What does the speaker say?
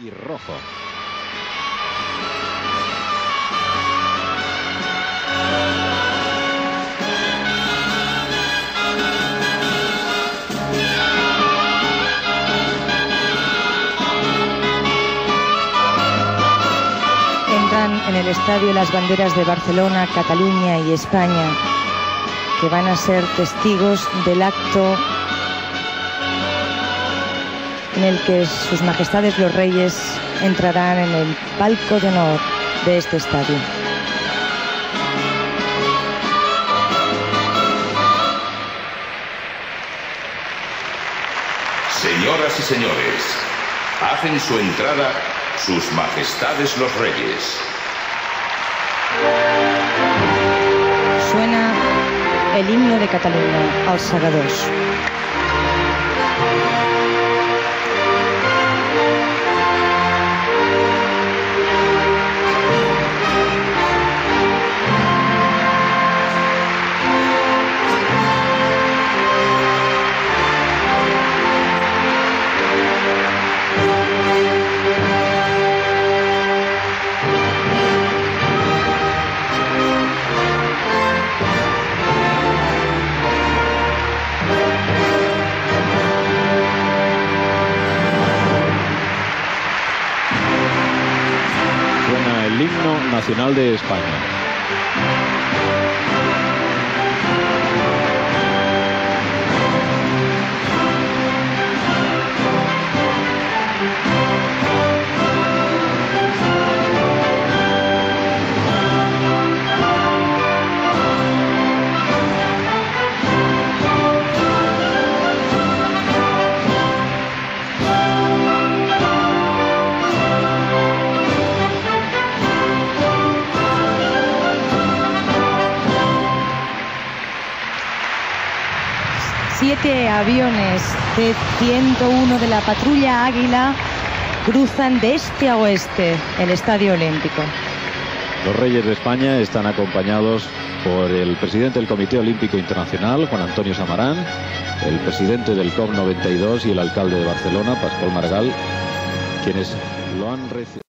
y rojo. Entran en el estadio las banderas de Barcelona, Cataluña y España, que van a ser testigos del acto en el que sus majestades los reyes entrarán en el palco de honor de este estadio. Señoras y señores, hacen su entrada sus majestades los reyes. Suena el himno de Cataluña, Els Segadors. El himno nacional de España. Siete aviones C-101 de la patrulla Águila cruzan de este a oeste el Estadio Olímpico. Los reyes de España están acompañados por el presidente del Comité Olímpico Internacional, Juan Antonio Samarán, el presidente del COP92 y el alcalde de Barcelona, Pasqual Maragall, quienes lo han recibido.